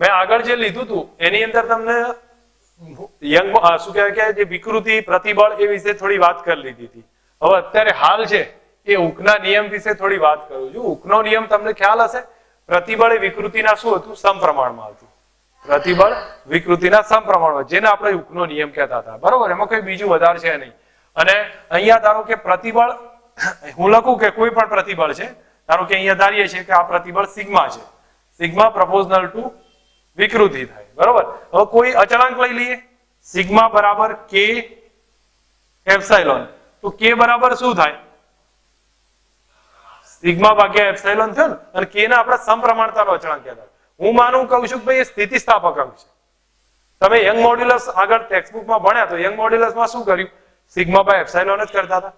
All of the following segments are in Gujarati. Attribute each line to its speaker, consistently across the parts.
Speaker 1: મેં આગળ જે લીધું હતું એની અંદર તમને યંગ શું કહેવાય કે જે વિકૃતિ પ્રતિબળ એ વિશે થોડી વાત કરી લીધી હતી. હવે અત્યારે હાલ છે એ હુકના નિયમ વિશે થોડી વાત કરું છું. હુકનો નિયમ તમને ખ્યાલ હશે, પ્રતિબળ એ વિકૃતિના શું હતું? સમપ્રમાણમાં હતું. પ્રતિબળ વિકૃતિના સમપ્રમાણમાં, જેને આપણે હુકનો નિયમ કહેતા હતા. બરોબર, એમાં કઈ બીજું વધારે છે નહીં. અને અહીંયા ધારો કે પ્રતિબળ હું લખું કે કોઈ પણ પ્રતિબળ છે, ધારો કે અહીંયા ધારીએ છીએ કે આ પ્રતિબળ સિગ્મા છે, સિગ્મા પ્રોપોર્શનલ ટુ વિકૃતિ થાય. બરોબર, હવે કોઈ અચળાંક લઈ લઈએ, સિગ્મા બરાબર કે એપ્સાઇલોન. તો કે બરાબર શું થાય? સિગ્મા ભાગ્યા એપ્સાઇલોન થયો ને. અને કે ને આપણે સમપ્રમાણતાનો અચળાંક કહેતા. હું માનું કહું છું કે ભાઈ એ સ્થિતિસ્થાપક અંક છે. તમે યંગ મોડ્યુલસ આગળ ટેક્સ્ટબુકમાં ભણ્યા તો યંગ મોડ્યુલસમાં શું કર્યું? સિગ્મા બાય એપ્સાઇલોન જ કરતા હતા.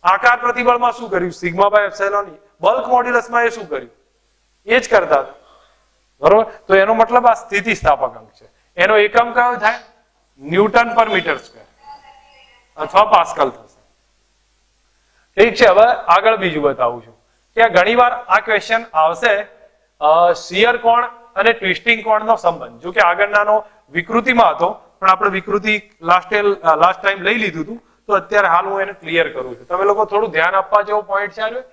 Speaker 1: આકાર પ્રતિબળમાં શું કર્યું? Sigma by epsilon. બલ્ક મોડ્યુલસમાં એ શું કર્યું? એ જ કરતા હતા. બરોબર, તો એનો મતલબ આ સ્થિતિસ્થાપક અંક છે. એનો એકમ કયો થાય? ન્યૂટન પર મીટર સ્ક્વેર અથવા પાસ્કલ થશે. ઠીક છે, હવે આગળ બીજું બતાવું છું કે ઘણીવાર આ ક્વેશ્ચન આવશે શિયર કોણ અને ટ્વિસ્ટિંગ કોણનો સંબંધ. જો કે આગળનાનો વિકૃતિમાં હતો, પણ આપણે વિકૃતિ લાસ્ટ ટાઈમ લઈ લીધું હતું, તો અત્યારે હાલ હું એને ક્લિયર કરું છું. તમે લોકો થોડું ધ્યાન આપવા જેવો પોઈન્ટ છે.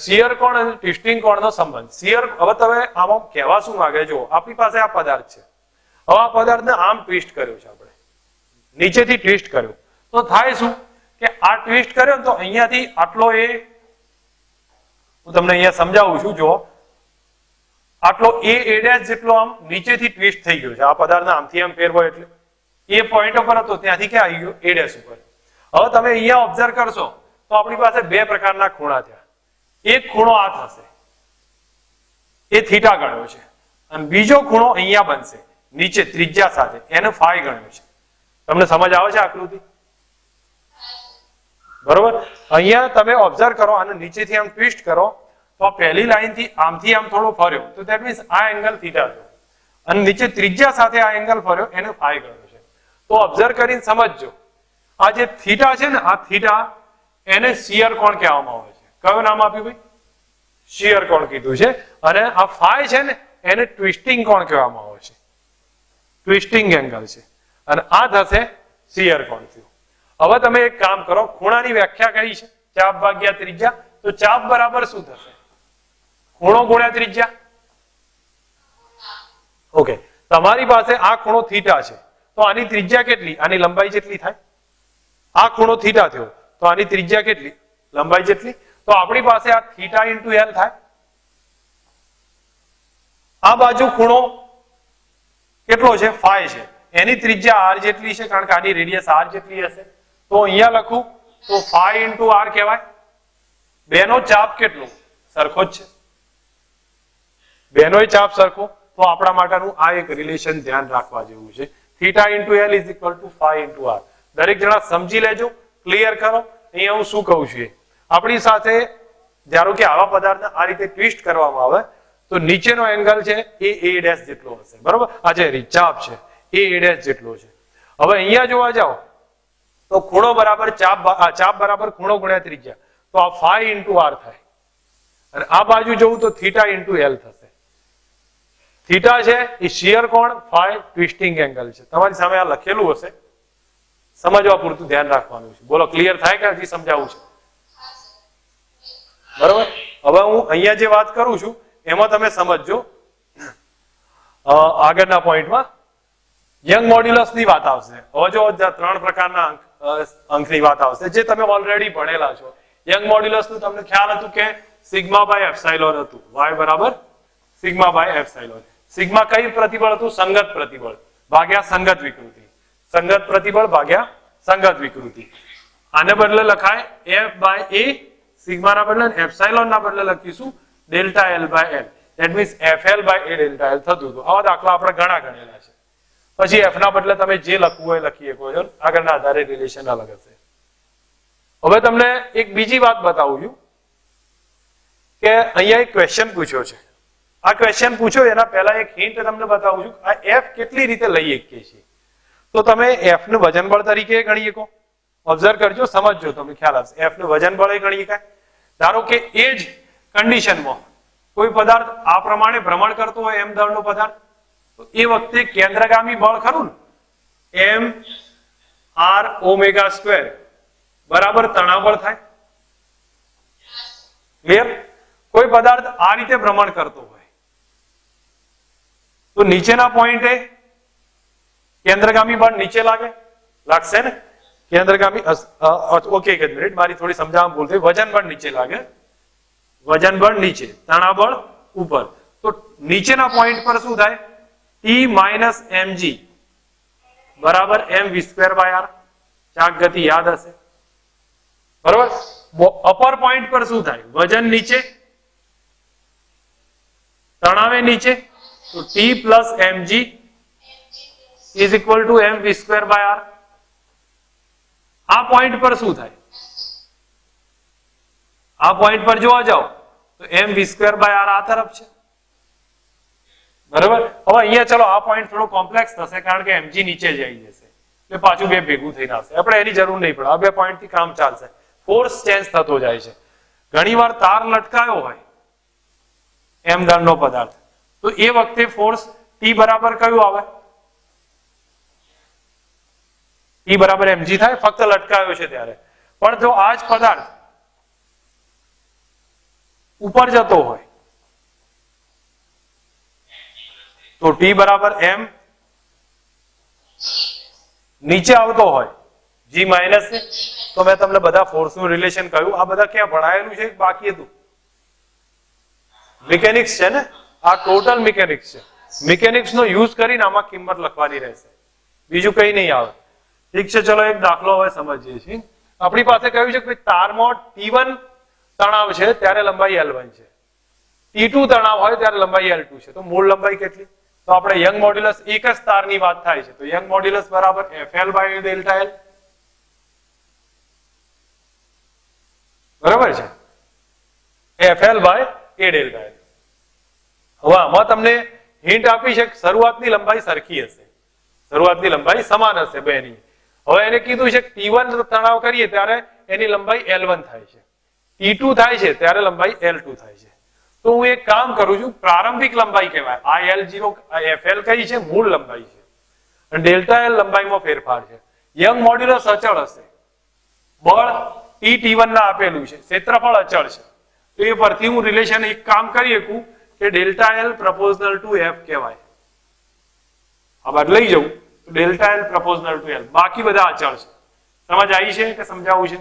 Speaker 1: શિયર કોણ અને ટ્વિસ્ટિંગ કોણનો સંબંધ. શિયર, હવે તમે આમાં કહેવા શું માંગે? જો આપણી પાસે આ પદાર્થ છે, હવે આ પદાર્થને આમ ટ્વિસ્ટ કર્યો છે, આપણે નીચેથી ટ્વિસ્ટ કર્યો, તો થાય શું કે આ ટ્વિસ્ટ કર્યો તો અહીંયાથી આટલો એ, હું તમને અહીંયા સમજાવું છું. જો આટલો એ ડેશ જેટલો આમ નીચેથી ટ્વિસ્ટ થઈ ગયો છે. આ પદાર્થને આમથી આમ ફેરવો એટલે એ પોઈન્ટ ઉપર હતો, ત્યાંથી ક્યાં આવી ગયો? એ ડેશ ઉપર. હવે તમે અહીંયા ઓબ્ઝર્વ કરશો તો આપણી પાસે બે પ્રકારના ખૂણા થયા. એક ખૂણો આ થશે, એ થીટા ગણ્યો છે, અને બીજો ખૂણો અહીંયા બનશે નીચે ત્રિજ્યા સાથે, એને ફાઈ ગણ્યો છે. તમને સમજ આવે છે આકૃતિ? બરોબર, અહીંયા તમે ઓબ્ઝર્વ કરો, આને નીચેથી આમ ટ્વિસ્ટ કરો તો આ પહેલી લાઈનથી આમથી આમ થોડો ફર્યો, તો ધેટ મીન્સ આ એંગલ થીટા થયો, અને નીચે ત્રિજ્યા સાથે આ એંગલ ફર્યો, એને ફાઈ ગણ્યો છે. તો ઓબ્ઝર્વ કરીને સમજજો, આ જે થીટા છે ને, આ થીટા એને શિયર કોણ કહેવામાં આવે છે. કયું નામ આપ્યું ભાઈ? શિયર કોણ કીધું છે. અને આ ફાઈ છે ને, એને ટ્વિસ્ટિંગ કોણ કહેવામાં આવે છે, ટ્વિસ્ટિંગ એંગલ છે. અને આ થશે શિયર કોણ થયું. હવે તમે એક કામ કરો, ખૂણાની વ્યાખ્યા કઈ છે? ચાપ ભાગ્યા ત્રિજ્યા. તો ચાપ બરાબર શું થશે? ખૂણો ગુણ્યા ત્રિજ્યા. ઓકે, તમારી પાસે આ ખૂણો થીટા છે, તો આની ત્રિજ્યા કેટલી? આની લંબાઈ જેટલી થાય. આ ખૂણો થીટા થયો તો આની ત્રિજ્યા કેટલી? લંબાઈ જેટલી. તો આપણી પાસે આ થીટા ઇન્ટુ એલ થાય. આ બાજુ ખૂણો કેટલો છે? ફાઈ છે, એની ત્રિજ્યા આર જેટલી છે, કારણ કે આની રેડિયસ આર જેટલી હશે. તો અહીંયા લખું તો ફાઈ ઇન્ટુ આર કહેવાય. બેનો ચાપ કેટલો? સરખો જ છે, બેનોય ચાપ સરખો. તો આપણા માટેનું આ એક રિલેશન ધ્યાન રાખવા જેવું છે. Theta into L is equal to phi into R. દરેક જણા સમજી લેજો, ક્લિયર કરો. અહીંયા હું શું કહું છું, આપણી સાથે ધારો કે આવા પદાર્થને આ રીતે ટ્વિસ્ટ કરવામાં આવે તો નીચેનો એંગલ છે એ એ ડેશ જેટલો હશે. બરોબર, આ જે ચાપ છે એ એ ડેશ જેટલો છે. હવે અહીંયા જોવા જાઓ તો ખૂણો બરાબર ચાપ બરાબર ખૂણો ગુણ્યા ત્રિજ્યા, તો આ ફાઈ ઇન્ટુ આર થાય. અને આ બાજુ જોવું તો થીટા ઇન્ટુ એલ થશે. થીટા છે એ શિયર કોણ, ફાઈ ટ્વિસ્ટિંગ એંગલ છે. તમારી સામે આ લખેલું હશે, સમજવા પૂરતું ધ્યાન રાખવાનું છે. બોલો, ક્લિયર થાય કે હજી સમજાવું છે? બરોબર, હવે હું અહીંયા જે વાત કરું છું એમાં તમે સમજજો. આગળના પોઈન્ટમાં યંગ મોડ્યુલસ ની વાત આવશે. હવે જો ત્રણ પ્રકારના અંકની વાત આવશે જે તમે ઓલરેડી ભણેલા છો. યંગ મોડ્યુલસ નું તમને ખ્યાલ હતું કે સિગ્મા બાય એપ્સાઇલોન હતું. y બરાબર સિગ્મા બાય એપ્સાઇલોન. સિગ્મા કઈ પ્રતિબળ હતું? સંગત પ્રતિબળ ભાગ્યા સંગત વિકૃતિ. સંગત પ્રતિબળ ભાગ્યા સંગત વિકૃતિ. આને બદલે લખાય f બાય a. સિગ્મા ના બદલે એપ્સાઇલોન ના બદલે લખીશું delta l by l. That means fl by a delta l થતું હતું. આવા દાખલા આપણે ઘણા ગણેલા છે. પછી f ના બદલે તમે જે લખવું હોય લખી શકો છો. આગળના આધારે રિલેશન અલગ હશે. હવે તમને એક બીજી વાત બતાવું છું કે અહીંયા એક ક્વેશ્ચન પૂછ્યો છે. આ ક્વેશ્ચન પૂછ્યો એના પહેલા એક હિન્ટ તમને બતાવું છું. આ f કેટલી રીતે લઈ શકીએ છીએ? તો તમે f નું વજન બળ તરીકે ગણી શકો. ઓબ્ઝર્વ કરજો, સમજજો, તમને ખ્યાલ આવશે. f નું વજન બળ ગણી શકાય. ધારો કે એ જ કન્ડિશનમાં કોઈ પદાર્થ આ પ્રમાણે ભ્રમણ કરતો હોય એમ દળનો પદાર્થ, તો એ વખતે કેન્દ્રગામી બળ ખરું ને એમ આર ઓમેગા સ્ક્વેર બરાબર તણાવ બળ થાય. ક્લિયર? કોઈ પદાર્થ આ રીતે ભ્રમણ કરતો હોય તો નીચેના પોઈન્ટે કેન્દ્રગામી બળ નીચે લાગશે ને કેન્દ્રગામી ઓકે એક મિનિટ મારી થોડી સમજાવવા ભૂલ થઈ. વજન બળ નીચે લાગે, વજન બળ નીચે, તણાવ બળ ઉપર. તો નીચેના પોઈન્ટ પર શું થાય? T માઇનસ mg બરાબર mv સ્ક્વેર બાય r. ચાક ગતિ યાદ હશે બરાબર. અપર પોઈન્ટ પર શું થાય? વજન નીચે, તણાવે નીચે, તો T plus mg is equal to mv square by r. આ પોઈન્ટ પર શું થાય? આ પોઈન્ટ પર જોવા જાઓ તો mv સ્ક્વેર બાય r આ તરફ છે બરાબર. હવે અહીંયા ચલો આ પોઈન્ટ થોડો કોમ્પ્લેક્સ થશે કારણ કે mg નીચે જઈ જશે એટલે પાછું બે ભેગું થઈને આવશે. આપણે એની જરૂર નહીં પડે, આ બે પોઈન્ટ થી કામ ચાલશે. ફોર્સ ચેન્જ થતો જાય છે. ઘણીવાર તાર લટકાયો હોય એમ દળનો પદાર્થ તો એ વખતે ફોર્સ T બરાબર કયું આવે? T બરાબર mg થાય, ફક્ત લટકાયો છે ત્યારે. પણ જો આ જ પદાર્થ ઉપર જતો હોય તો T બરાબર m, નીચે આવતો હોય G માઇનસ છે. તો મેં તમને બધા ફોર્સ નું રિલેશન કહ્યું. આ બધા ક્યાં ભણાયેલું છે બાકી હતું? મિકેનિક્સ છે ને, આ ટોટલ મિકેનિક્સ છે. મિકેનિક્સ નો યુઝ કરીને આમાં કિંમત લખવાની રહેશે, બીજું કઈ નહીં આવે. ઠીક છે, ચલો એક દાખલો હવે સમજીએ છીએ. આપણી પાસે કહ્યું છે કે તારમાં T1 તણાવ છે ત્યારે લંબાઈ L1 છે, T2 તણાવ હોય ત્યારે લંબાઈ L2 છે. તો મૂળ લંબાઈ કેટલી? તો આપણે યંગ મોડ્યુલસ એક જ તારની વાત થાય છે તો યંગ મોડ્યુલસ બરાબર FL બાય ડેલ્ટા L બરાબર છે, FL by A delta L. હવે આમાં તમને હિન્ટ આપી છે કે શરૂઆતની લંબાઈ સરખી હશે, શરૂઆતની લંબાઈ સમાન હશે બેની. હવે એને કીધું છે કે T1 તણાવ કરીએ ત્યારે એની લંબાઈ L1 થાય છે, T2 થાય છે ત્યારે લંબાઈ L2 થાય છે. તો હું એક કામ કરું છું, પ્રારંભિક લંબાઈ કહેવાય આ L0, FL કઈ છે? મૂળ લંબાઈ છે. અને ડેલ્ટા L લંબાઈમાં ફેરફાર છે. યંગ મોડ્યુલસ અચળ હશે, બળ T1 ના આપેલું છે, ક્ષેત્રફળ અચળ છે. તો એ પરથી હું રિલેશન એક કામ કરી શકું કે ડેલ્ટા L પ્રપોઝનલ ટુ F કહેવાય. આ બાદ લઈ જવું તો ડેલ્ટા L પ્રપોઝનલ ટુ L. બાકી બધા અચળ છે. સમજ આવી છે કે સમજાવવું છે?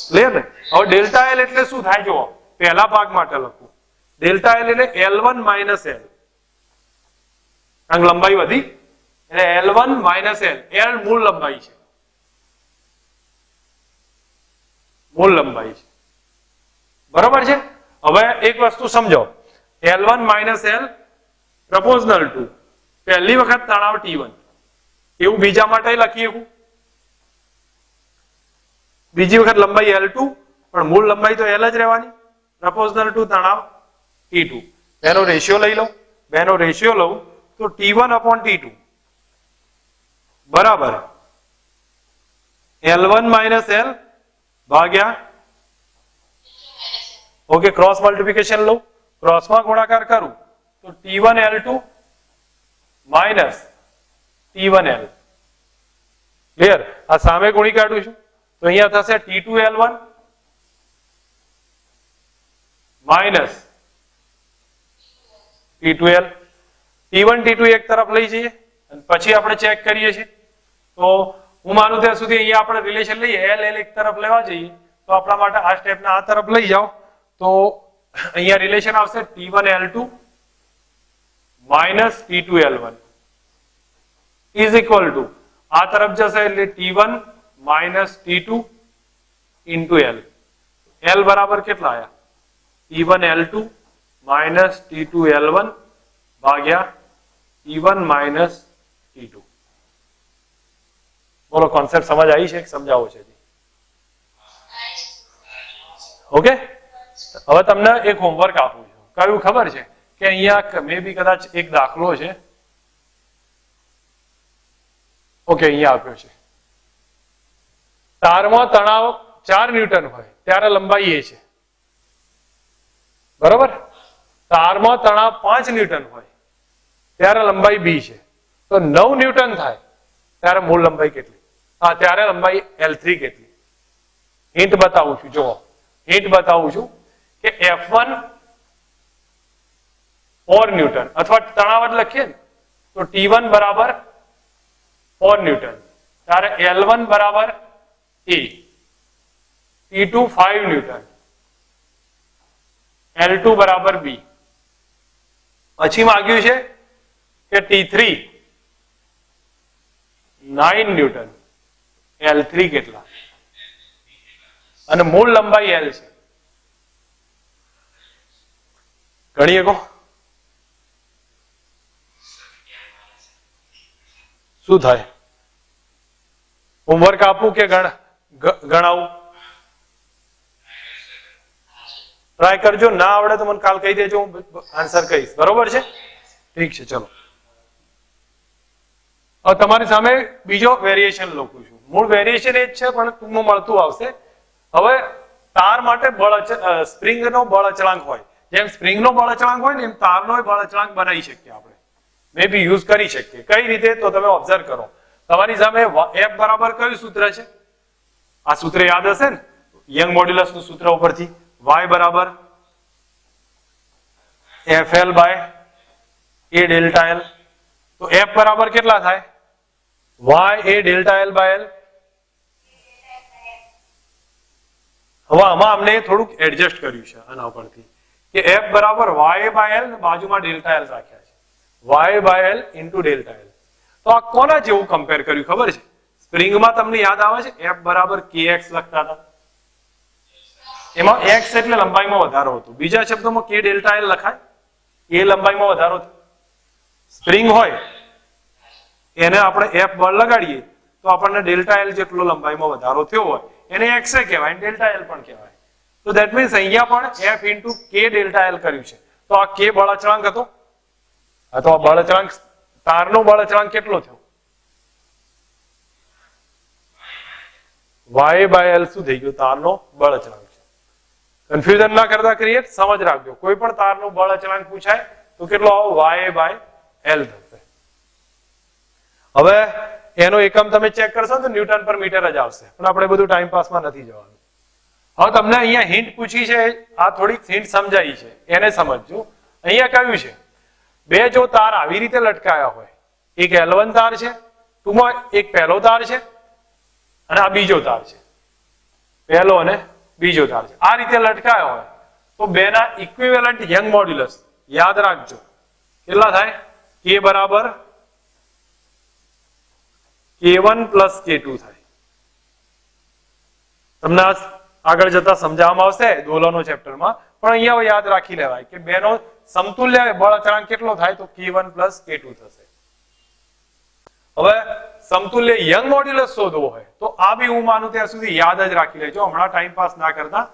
Speaker 1: ક્લિયર ને? હવે ડેલ્ટા L એટલે શું થાય જો પહેલા ભાગ માટે લખું. ડેલ્ટા L એટલે L1 માઇનસ L, કારણ લંબાઈ વધી એટલે L1 માઇનસ L. L મૂળ લંબાઈ છે, મૂળ લંબાઈ છે બરોબર છે. હવે એક વસ્તુ સમજો, L1 માઇનસ L પ્રપોઝનલ ટુ પહેલી વખત તણાવ T1, એવું બીજા માટે લખી શકું. બીજી વખત લંબાઈ L2 પણ મૂળ લંબાઈ તો L જ રહેવાની, પ્રપોઝનલ ટુ તણાવ T2. બેનો રેશિયો લઈ લઉં, બેનો રેશિયો લઉં તો T1 upon T2 બરાબર L1 માઇનસ L ભાગ્યા ઓકે ક્રોસ મલ્ટિપ્લિકેશન લઉં, ક્રોસમાં ગુણાકાર કરું તો T1 L2 minus T1 L. Clear? આ સામે ગુણી કાઢું છું તો અહીંયા થશે T2 L1 minus T2 L. T1 T2 એક તરફ લઈ જઈએ અને પછી આપણે ચેક કરીએ છીએ. તો હું માનું ત્યાં સુધી અહીંયા આપણે રિલેશન લઈએ, L L એક તરફ લેવા જઈએ તો આપણા માટે આ સ્ટેપને આ તરફ લઈ જાઓ તો અહીંયા રિલેશન આવશે T1 L2 minus T2 L1 is equal two આ તરફ જશે એટલે T1 minus T2 into L. L બરાબર કેટલા આયા? T1 L2 minus T2 L1 ભાગ્યા T1 માઇનસ T2. બોલો કોન્સેપ્ટ સમજ આવી છે કે સમજાવો છે? ઓકે, હવે તમને એક હોમવર્ક આપું છું. કયું ખબર છે કે અહીંયા મે બી કદાચ એક દાખલો છે. ઓકે, અહીંયા આપ્યો છે તારમાં તણાવ 4 ન્યૂટન હોય ત્યારે લંબાઈ એ છે બરોબર. તારમાં તણાવ 5 ન્યૂટન હોય ત્યારે લંબાઈ b છે, તો 9 ન્યૂટન થાય ત્યારે મૂળ લંબાઈ કેટલી? ત્યારે લંબાઈ L3 કેટલી? હિન્ટ બતાવું છું, જુઓ હિન્ટ બતાવું છું કે F1 4 ન્યૂટન અથવા તણાવ જ લખીએ ને તો T1 બરાબર 4 ન્યૂટન, ત્યારે L1 બરાબર A, T2 5 ન્યૂટન, L2 બરાબર B. પછી માંગ્યું છે કે T3 9 ન્યૂટન, L3 કેટલા? અને મૂળ લંબાઈ L છે. ગણીએ કો શું થાય? હોમવર્ક આપું કે ગણાવું? ટ્રાય કરજો, ના આવડે તો મને કાલ કહી દેજો, હું આન્સર કહીશ. બરોબર છે? ઠીક છે, ચલો. હવે તમારી સામે બીજો વેરિએશન લખું છું. મૂળ વેરિએશન એ જ છે પણ ટૂંકમાં મળતું આવશે. હવે તાર માટે સ્પ્રિંગનો બળ અચળાંક હોય, જેમ સ્પ્રિંગનો બળ અચળાંક હોય ને એમ તારનો બળ અચળાંક બનાવી શકીએ આપણે, મે બી યુઝ કરી શકીએ. કઈ રીતે? તો તમે ઓબ્ઝર્વ કરો. તમારી સામે F બરાબર કયું સૂત્ર છે? આ સૂત્ર યાદ હશે ને, યંગ મોડ્યુલસ નું સૂત્ર ઉપરથી. Y બરાબર FL by A delta L. તો F બરાબર કેટલા થાય? Y A delta L by L. હવે આમાં અમને થોડુંક એડજસ્ટ કર્યું છે આના ઉપરથી કે F બરાબર Y બાય L, બાજુમાં ડેલ્ટા L રાખ્યા છે, Y by L into delta L. તો આ કોના જેવું કમ્પેર કર્યું ખબર છે? સ્પ્રિંગમાં તમને યાદ આવે છે F બરાબર KX લખતા હતા, એમાં X એટલે લંબાઈમાં વધારો હતો, બીજા શબ્દોમાં K ડેલ્ટા L લખાય, એ લંબાઈમાં વધારો હતો. સ્પ્રિંગ હોય એને આપણે F બળ લગાડીએ તો આપણને ડેલ્ટા L જેટલો લંબાઈમાં વધારો થયો હોય એને X કહેવાય, ડેલ્ટા L પણ કહેવાય. તો ધેટ મીન્સ અહીંયા પણ F into K delta L કર્યું છે. તો આ K બળ અચળાંક હતો. તો આ બળ અચળાંક, તારનો બળ અચળાંક કેટલો થયો? Y બાય L શું થઈ ગયું? તારનો બળ અચળાંક. કન્ફ્યુઝન ના કરતા ક્રિએટ, સમજ રાખજો. કોઈ પણ તારનો બળ અચળાંક પૂછાય તો કેટલો આવે? Y બાય L થશે. હવે એનો એકમ તમે ચેક કરશો તો ન્યૂટન પર મીટર જ આવશે, પણ આપણે બધું ટાઈમ પાસમાં નથી જવાનું. હવે તમને અહીંયા હિન્ટ પૂછી છે, આ થોડીક હિન્ટ સમજાઈ છે, એને સમજજો. અહીંયા કયું છે? બે જો તાર આવી રીતે લટકાયા હોય, એક L1 તાર છે, ટૂંકમાં એક પહેલો તાર છે અને આ બીજો તાર છે, પહેલો અને બીજો તાર છે. આ રીતે લટકાયો હોય તો બેના ઇક્વિવેલન્ટ યંગ મોડ્યુલસ યાદ રાખજો કેટલા થાય? K બરાબર K1 પ્લસ K2 થાય. તમને આગળ જતા સમજાવવામાં આવશે દોલનો ચેપ્ટરમાં, પણ અહીંયા યાદ રાખી લેવાય કે બેનો સમતુલ્ય બળ અચળાંક કેટલો થાય? તો K1 પ્લસ K2 થશે. હવે સમતુલ્ય યંગ મોડ્યુલસ શોધવો હોય તો આ બી હું માનું ત્યાં સુધી યાદ જ રાખી લેજો, હમણાં ટાઈમ પાસ ના કરતા,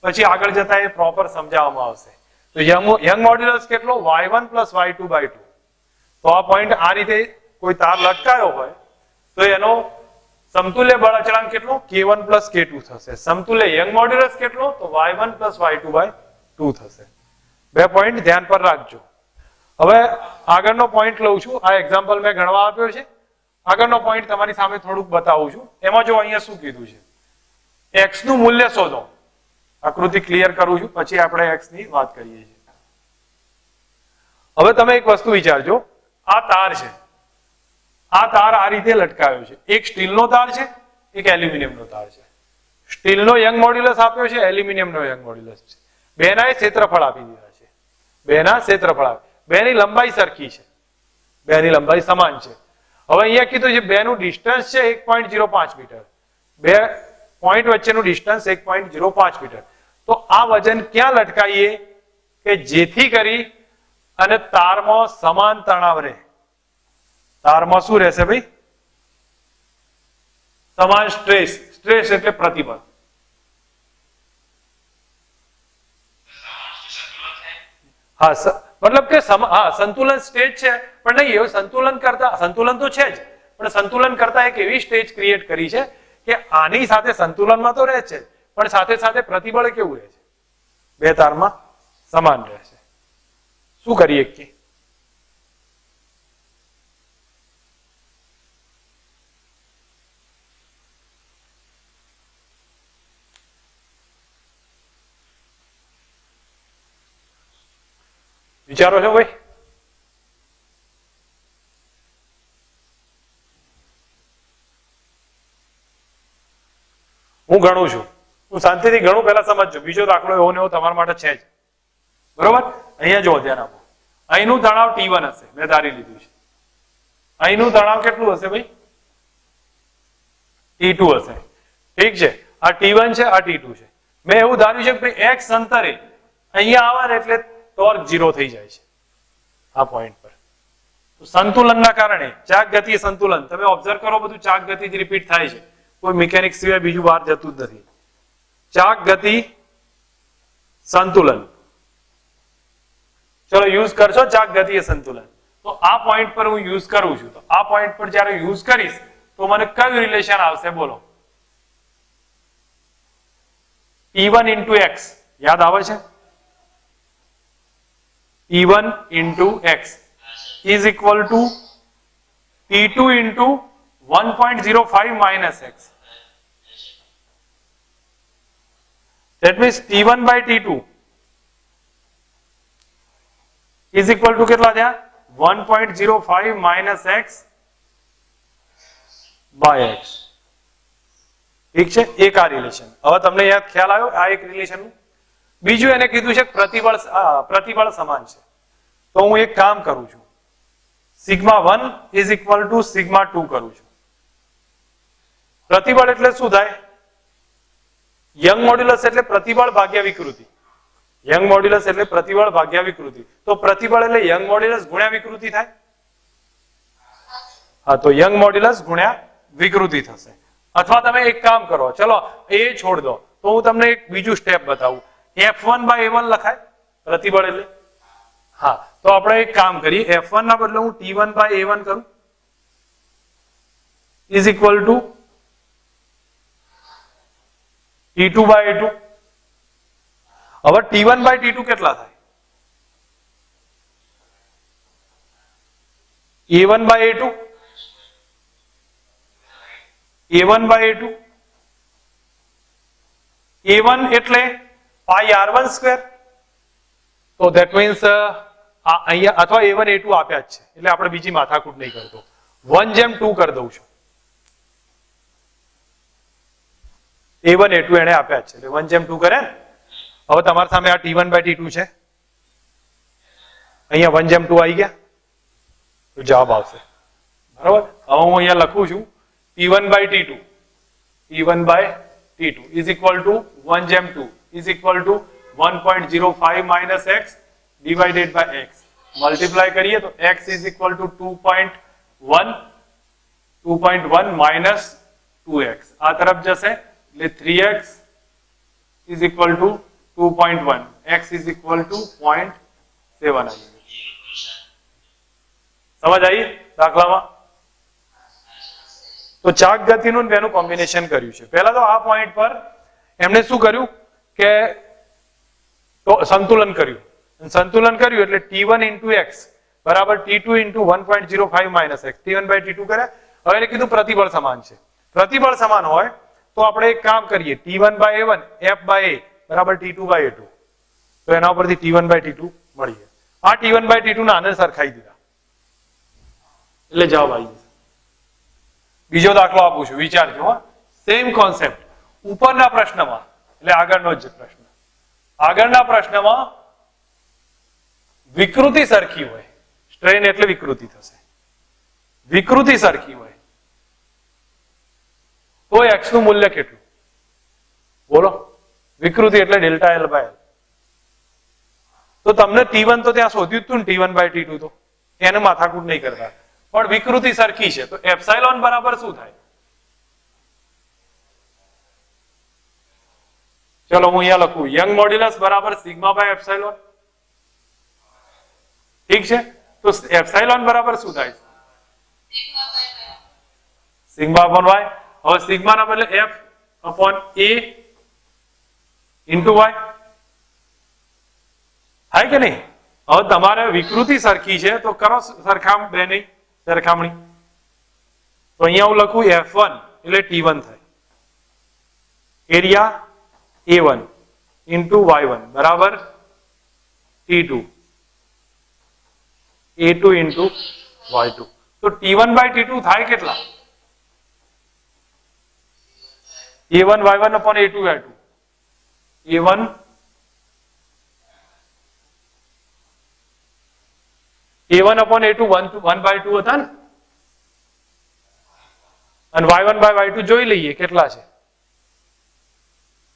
Speaker 1: પછી આગળ જતા એ પ્રોપર સમજાવવામાં આવશે. તો યંગ મોડ્યુલસ કેટલો? Y1 plus Y2 by 2. તો આ પોઈન્ટ આ રીતે કોઈ તાર લટકાયો હોય તો એનો સમતુલ્ય બળ અચળાંક કેટલો? K1 પ્લસ K2 થશે. સમતુલ્ય યંગ મોડ્યુલસ કેટલો? તો Y1 પ્લસ Y2 બાય 2 થશે. બે પોઈન્ટ ધ્યાન પર રાખજો. હવે આગળનો પોઈન્ટ લઉં છું. આ એક્ઝામ્પલ મેં ગણવા આપ્યો છે. આગળનો પોઈન્ટ તમારી સામે થોડુંક બતાવું છું. એમાં જો અહીંયા શું કીધું છે? X નું મૂલ્ય શોધો. આકૃતિ ક્લિયર કરું છું, પછી આપણે X ની વાત કરીએ છીએ. હવે તમે એક વસ્તુ વિચારજો, આ તાર છે, આ તાર આ રીતે લટકાયો છે. એક સ્ટીલનો તાર છે, એક એલ્યુમિનિયમનો તાર છે. સ્ટીલનો યંગ મોડ્યુલસ આપ્યો છે, એલ્યુમિનિયમનો યંગ મોડ્યુલસ છે. બેના ક્ષેત્રફળ આપી દીધા છે. બેના ક્ષેત્રફળ બેની લંબાઈ સરખી છે, બેની લંબાઈ સમાન છે. હવે અહીંયા કીધું છે બેનું ડિસ્ટન્સ છે 1.05 મીટર, બે પોઈન્ટ વચ્ચેનું ડિસ્ટન્સ 1.05 મીટર. તો આ વજન ક્યાં લટકાઈએ કે જેથી કરી અને તારમાં સમાન તણાવ રહે? તારમાં શું રહેશે ભાઈ? સમાન સ્ટ્રેસ. સ્ટ્રેસ એટલે પ્રતિબળ. હા, મતલબ કે સંતુલન સ્ટેજ છે, પણ નહીં એવું સંતુલન કરતા, સંતુલન તો છે જ, પણ સંતુલન કરતા એક એવી સ્ટેજ ક્રિએટ કરી છે કે આની સાથે સંતુલનમાં તો રહે છે, પણ સાથે સાથે પ્રતિબળ કેવું રહે છે? બે તારમાં સમાન રહે છે. શું કરીએ કે વિચારો છો ભાઈ? હું ગણું છું, હું શાંતિથી ગણું, પહેલા સમજજો. બીજો દાખલો એવો ને એવો તમારા માટે છે જ. બરોબર? અહીંયા જો ધ્યાન આપો. અહીંનું તણાવ T1 હશે, મેં ધારી લીધું છે. અહીંનું તણાવ કેટલું હશે ભાઈ? T2 હશે. ઠીક છે, આ T1 છે, આ T2 છે. મેં એવું ધાર્યું છે કે ભાઈ x અંતરે અહીંયા આવે ને એટલે ટોર્ક 0 થઈ જાય છે આ પોઈન્ટ પર. તો સંતુલનના કારણે ચાક ગતિ સંતુલન, તમે ઓબ્ઝર્વ કરો બધું ચાક ગતિ જ રિપીટ થાય છે, કોઈ મિકેનિક્સ સિવાય બીજું બહાર જતું જ નથી. ચાક ગતિ સંતુલન, ચલો યુઝ કરશો ચાક ગતિ સંતુલન. તો આ પોઈન્ટ પર હું યુઝ કરું છું, તો આ પોઈન્ટ પર જ્યારે યુઝ કરીશ તો મને કયું રિલેશન આવશે બોલો? T1 into x, યાદ આવે છે? T1 into x is equal to T2 into 1.05 minus x. That means T1 by T2 is equal to કેટલા થયા? 1.05 minus x by x. ઠીક છે, એક આ રિલેશન. હવે તમને યાદ ખ્યાલ આવ્યો આ એક રિલેશન. બીજું એને કીધું છે પ્રતિબળ સમાન છે. તો હું એક કામ કરું છું, σ1 is equal to σ2 કરું છું. પ્રતિબળ એટલે શું થાય? યંગ મોડ્યુલસ એટલે પ્રતિબળ ભાગ્યા વિકૃતિ. યંગ મોડ્યુલસ એટલે પ્રતિબળ ભાગ્યા વિકૃતિ. તો પ્રતિબળ એટલે યંગ મોડ્યુલસ ગુણ્યા વિકૃતિ થાય. હા, તો યંગ મોડ્યુલસ ગુણ્યા વિકૃતિ થશે. અથવા તમે એક કામ કરો, ચલો એ છોડ દો, તો હું તમને એક બીજું સ્ટેપ બતાવું. F1 by A1 લખાય પ્રતિબળ એટલે. હા, તો આપણે એક કામ કરીએ, F1 ના બદલે હું T1 by A1 કરું is equal to T2 by A2. હવે T1 by T2 કેટલા થાય? A1 by A2, A1 by A2. A1 એટલે pi R1 સ્ક્વેર. તો that means અહીંયા અથવા A1 A2 આપ્યા જ છે એટલે આપણે બીજી માથાકૂટ નહીં કરતો, 1:2 કરી દઉં છું. A1 A2 એને આપ્યા જ છે એટલે 1:2 કરે ને. હવે તમારી સામે આ T1 by T2 છે, અહીંયા 1:2 આવી ગયા તો જવાબ આવશે. બરાબર? હવે હું અહીંયા લખું છું T1 by T2, T1 by T2 is equal to 1:2 is equal to 1.05 minus x divided by x. Multiply કરીએ તો x is equal to 2.1 minus 2x. આ તરફ જશે એટલે 3x is equal to 2.1, x is equal to 0.7 આવી. સમજ આવી દાખલામાં? તો ચાક ગતિનું બેનું કોમ્બિનેશન કર્યું છે. પહેલા તો આ પોઈન્ટ પર એમણે શું કર્યું કે સંતુલન કર્યું. સંતુલન કર્યું એટલે T1 into x બરાબર T2 into 1.05 minus x, T1 by T2 કર્યા. હવે એને કીધું પ્રતિબળ સમાન છે. પ્રતિબળ સમાન હોય તો આપણે એક કામ કરીએ, T1 by A1 F by A બરાબર T2 by A2. તો એના ઉપરથી T1 by T2 મળી જાય. આ T1 by T2 ના આને સરખાઈ દીધા એટલે જવાબ આવી જશે. બીજો દાખલો આપું છું, વિચારજો. સેમ કોન્સેપ્ટ ઉપરના પ્રશ્નમાં, એટલે આગળનો જ પ્રશ્ન. આગળના પ્રશ્નમાં વિકૃતિ સરખી હોય, સ્ટ્રેન એટલે વિકૃતિ થશે, વિકૃતિ સરખી હોય તો x નું મૂલ્ય કેટલું બોલો? વિકૃતિ એટલે ડેલ્ટા L by L. તો તમને T1 તો ત્યાં શોધ્યું હતું ને, T1 by T2 તો એને માથાકૂટ નહીં કરતા, પણ વિકૃતિ સરખી છે તો એપ્સાઇલોન બરાબર શું થાય? ચલો હું અહીંયા લખું, યંગ મોડ્યુલસ બરાબર સિગ્મા બાય એપ્સાઇલોન. ઠીક છે, તો એપ્સાઇલોન બરાબર શું થાય? Sigma upon Y. હવે સિગ્મા ના બદલે f upon a into y થાય કે નહીં? હવે તમારે વિકૃતિ સરખી છે તો કરો બેની સરખામણી. તો અહીંયા હું લખું F1 એટલે T1 થાય, એરિયા A1 ઇન્ટુ Y1 બરાબર T2, A2 ઇન્ટુ Y2. તો T1 બાય T2 થાય કેટલા? A1 Y1 upon A2 Y2. A1 upon A2 1 by 2 હતા ને, અને Y1 by Y2 જોઈ લઈએ કેટલા છે.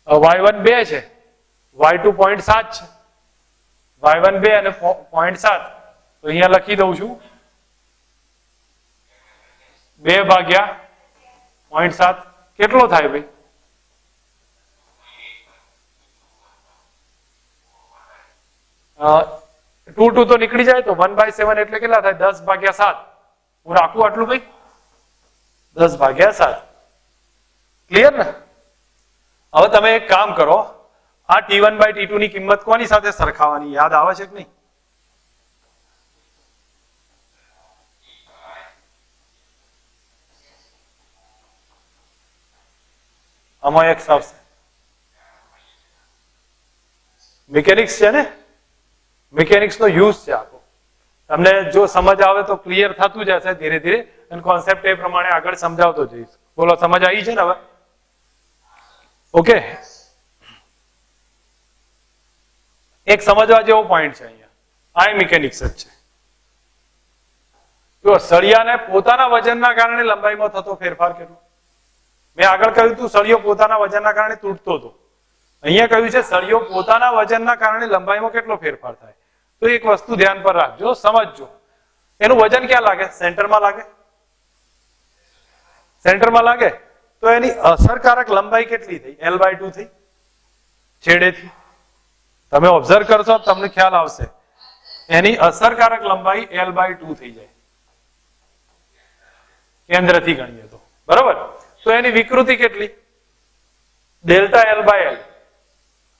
Speaker 1: Y1 2 છે, Y2 0.7 છે, Y1 2 અને 0.7. તો અહીંયા લખી દઉં છું 2 ભાગ્યા 0.7 કેટલો થાય ભાઈ? 2 તો નીકળી જાય તો 1/7 એટલે કેટલા થાય? 10 ભાગ્યા 7. હું રાખું આટલું ભાઈ, 10 ભાગ્યા 7. ક્લિયર ને? હવે તમે એક કામ કરો, આ T1 બાય T2 ની કિંમત કોની સાથે સરખાવવાની યાદ આવે છે કે નહીં? આમાં એક આવશે મિકેનિક્સ છે ને, મિકેનિક્સ નો યુઝ છે આખો. તમને જો સમજ આવે તો ક્લિયર થતું જશે ધીરે ધીરે, અને કોન્સેપ્ટ એ પ્રમાણે આગળ સમજાવતો જઈશ. બોલો, સમજ આવી છે ને હવે? ઓકે, એક સમજવા જેવો પોઈન્ટ છે અહીંયા, આ મિકેનિક્સ જ છે. જો સળિયાને પોતાના વજનના કારણે લંબાઈમાં થતો ફેરફાર કેટલો? મેં આગળ કહ્યું હતું સળિયો પોતાના વજનના કારણે તૂટતો હતો. અહીંયા કહ્યું છે સળિયો પોતાના વજનના કારણે લંબાઈમાં કેટલો ફેરફાર થાય. તો એક વસ્તુ ધ્યાન પર રાખજો, સમજજો. એનું વજન ક્યાં લાગે? સેન્ટરમાં લાગે. સેન્ટરમાં લાગે તો એની અસરકારક લંબાઈ કેટલી થઈ? L/2 થઈ છેડેથી. તમે ઓબ્ઝર્વ કરશો તમને ખ્યાલ આવશે, એની અસરકારક લંબાઈ L/2 થઈ જાય કેન્દ્રથી ગણીએ તો. બરોબર? તો એની વિકૃતિ કેટલી? Delta L/L.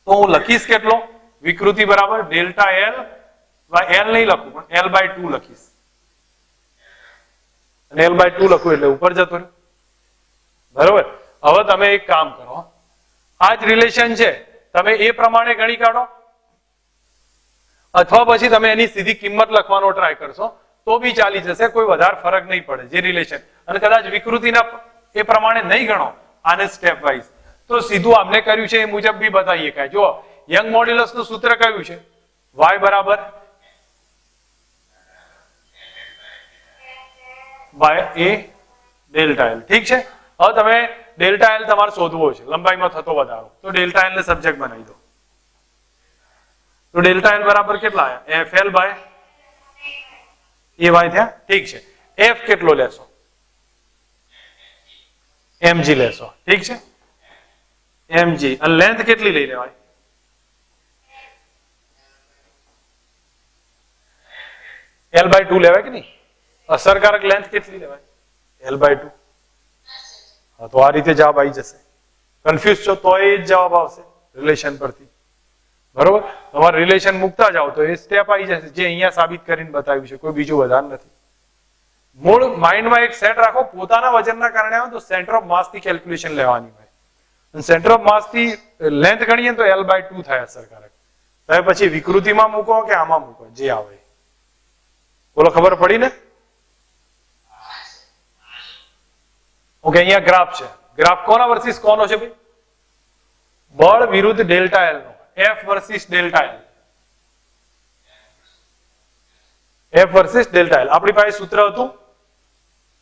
Speaker 1: તો હું લખીશ કેટલો? વિકૃતિ બરાબર ડેલ્ટા L બાય L નહીં લખું, પણ L/2 લખીશ. અને L/2 લખું એટલે ઉપર જતો રહ્યું. બરોબર? હવે તમે એક કામ કરો, આ જ રિલેશન છે તમે એ પ્રમાણે ગણી કાઢો, અથવા પછી તમે એની સીધી કિંમત લખવાનો ટ્રાય કરશો તો બી ચાલી જશે, કોઈ વધારે ફરક નહીં પડે. જે રિલેશન, અને કદાચ વિકૃતિના એ પ્રમાણે નહીં ગણો આને સ્ટેપ વાઇઝ, તો સીધું આમને કર્યું છે એ મુજબ બી બતાવીએ. કાંઈ જો યંગ મોડ્યુલસ નું સૂત્ર કયું છે? y બરાબર બાય a ડેલ્ટા L. ઠીક છે? હવે તમે ડેલ્ટા L તમારે શોધવો છે, લંબાઈમાં થતો વધારો, તો ડેલ્ટા L ને સબ્જેક્ટ બનાવી દો. તો ડેલ્ટા L બરાબર કેટલા આવ્યા? FL બાય AY થયા. ઠીક છે? F કેટલો લેશો? mg લેશો. ઠીક છે? mg. અને લેન્થ કેટલી લઈ લેવાય? L/2 લેવાય કે નહીં? અસરકારક લેન્થ કેટલી લેવાય? L/2. હા, તો આ રીતે જવાબ આવી જશે. કન્ફ્યુઝ છો તો એ જ જવાબ આવશે રિલેશન પરથી. બરોબર? તમારે રિલેશન મૂકતા જાઓ તો એ સ્ટેપ આવી જશે, જે અહીંયા સાબિત કરીને બતાવ્યું છે, કોઈ બીજું વધારે નથી. મૂળ માઇન્ડમાં એક સેટ રાખો, પોતાના વજનના કારણે આવે તો સેન્ટર ઓફ માસ થી કેલ્ક્યુલેશન લેવાની હોય, અને સેન્ટર ઓફ માસ થી લેન્થ ગણીએ તો L/2 થાય અસરકારક. તમે પછી વિકૃતિમાં મૂકો કે આમાં મૂકો, જે આવે. બોલો, ખબર પડી ને? ઓકે, અહીંયા ગ્રાફ છે. ગ્રાફ કોના વર્સિસ કોનો છે ભાઈ? બળ વિરુદ્ધ ડેલ્ટા L નો. F versus delta L. F versus delta L. આપણી પાસે સૂત્ર હતું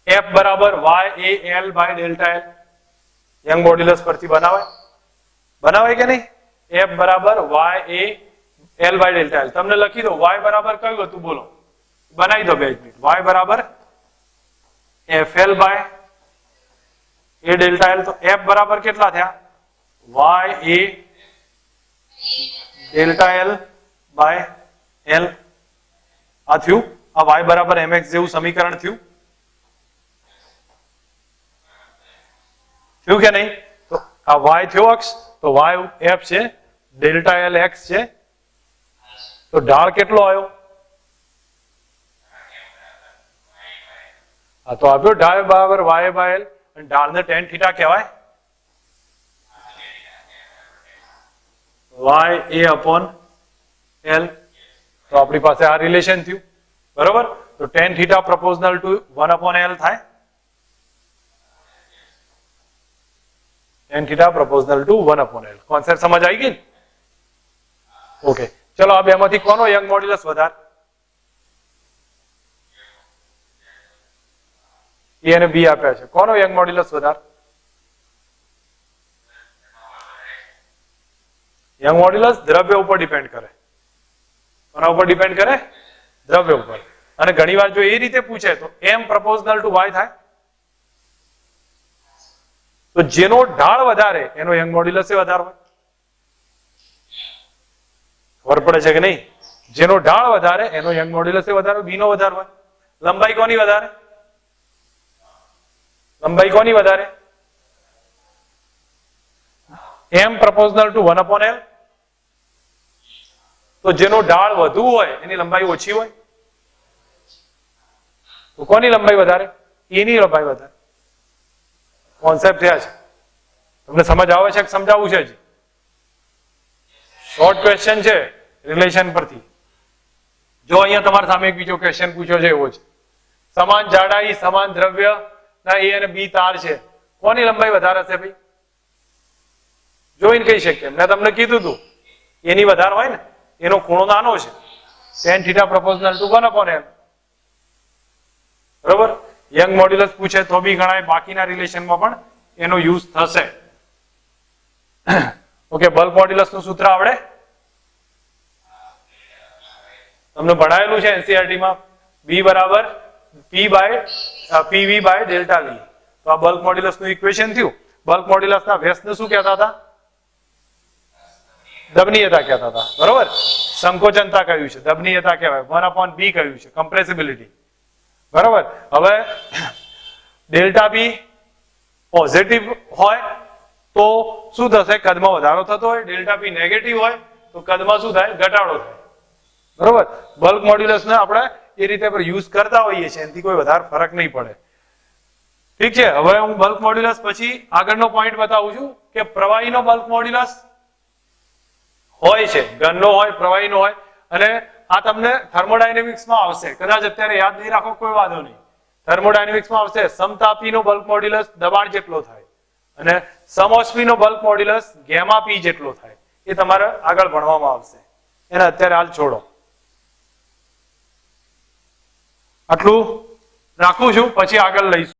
Speaker 1: F બરાબર YAL by delta L. Young modulus પરથી બનાવાય કે નહીં? F બરાબર YAL બાય ડેલ્ટા L. તમને લખી દો y બરાબર કયું હતું? બોલો, બનાવી દો 2 મિનિટ. y બરાબર FL by A delta L. તો F બરાબર કેટલા થયા? YA delta L by L. આ થયું. આ y બરાબર mx જેવું સમીકરણ થયું કે નહીં? તો આ y થયો અક્ષ, તો y f છે, ડેલ્ટા L x છે. તો ઢાળ કેટલો આવ્યો? આ તો આપ્યો ઢાળ બરાબર વાય બાય એલ અને ઢાળને ટેન થીટા કહેવાય વાય એ અપોન એલ તો આપણી પાસે આ રિલેશન થયું બરોબર તો tan theta proportional to 1 upon l થાય tan theta proportional to 1 upon l concept સમજ આવી ગઈ ઓકે ચલો આ બેમાંથી કોનો યંગ મોડ્યુલસ વધારે એ અને બી આપ્યા છે કોનો યંગ મોડ્યુલસ વધારે યંગ મોડ્યુલસ દ્રવ્ય ઉપર ડિપેન્ડ કરે કોના ઉપર ડિપેન્ડ કરે દ્રવ્ય ઉપર અને ઘણીવાર જો એ રીતે પૂછે તો m પ્રપોઝનલ ટુ y થાય તો જેનો ઢાળ વધારે એનો યંગ મોડ્યુલસ એ વધારે હોય ખબર પડે છે કે નહીં જેનો ઢાળ વધારે એનો યંગ મોડ્યુલસ એ વધારે બી નો વધારે હોય લંબાઈ કોની વધારે લંબાઈ કોની વધારે m પ્રપોઝનલ ટુ 1 અપોન l તો જેનો ઢાળ વધુ હોય એની લંબાઈ ઓછી હોય તો કોની લંબાઈ વધારે એની લંબાઈ વધારે કોન્સેપ્ટ થયા છે તમને સમજ આવે છે કે સમજાવવું છે હજી શોર્ટ ક્વેશ્ચન છે રિલેશન પરથી જો અહીંયા તમારા સામે એક બીજો ક્વેશ્ચન પૂછ્યો છે એવો છે સમાન જાડાઈ સમાન દ્રવ્ય ના એ અને બી તાર છે કોની લંબાઈ વધારે હશે ભાઈ જોઈને કહી શકીએ મેં તમને કીધું હતું એની વધારે હોય ને એનો ખૂણો નાનો છે tan θ proportional to 1 upon l બરોબર યંગ મોડ્યુલસ પૂછે તો બી ગણાય બાકીના રિલેશનમાં પણ એનો યુઝ થશે ઓકે બલ્ક મોડ્યુલસ નું સૂત્ર આવડે તમને ભણાયેલું છે NCERT માં b બરાબર pv બાય ડેલ્ટા લી તો આ બલ્ક મોડ્યુલસ નું ઇક્વેશન થયું બલ્ક મોડ્યુલસ ના વ્યસ્તને શું કહેતા હતા દબનીયતા કહેતા હતા બરોબર સંકોચનતા કહ્યું છે દબનીયતા કહેવાય 1 upon b કહ્યું છે કમ્પ્રેસિબિલિટી બરોબર હવે ડેલ્ટા બી પોઝિટિવ હોય તો શું થશે કદમાં વધારો થતો હોય ડેલ્ટા બી નેગેટિવ હોય તો કદમાં શું થાય ઘટાડો થાય બરોબર બલ્ક મોડ્યુલસ ને આપણે એ રીતે યુઝ કરતા હોઈએ છીએ એનાથી કોઈ વધારે ફરક નહીં પડે ઠીક છે હવે હું બલ્ક મોડ્યુલસ પછી આગળનો પોઈન્ટ બતાવું છું કે પ્રવાહીનો બલ્ક મોડ્યુલસ હોય છે ઘનનો હોય પ્રવાહીનો હોય અને આ તમને થર્મોડાયનેમિક્સમાં આવશે કદાચ અત્યારે યાદ નહીં રાખો કોઈ વાંધો નહીં થર્મોડાયનેમિક્સમાં આવશે સમતાપીનો બલ્ક મોડ્યુલસ દબાણ જેટલો થાય અને સમોષ્મીનો બલ્ક મોડ્યુલસ ગેમા પી જેટલો થાય એ તમારે આગળ ભણવામાં આવશે એને અત્યારે હાલ છોડો આટલું રાખું છું પછી આગળ લઈશું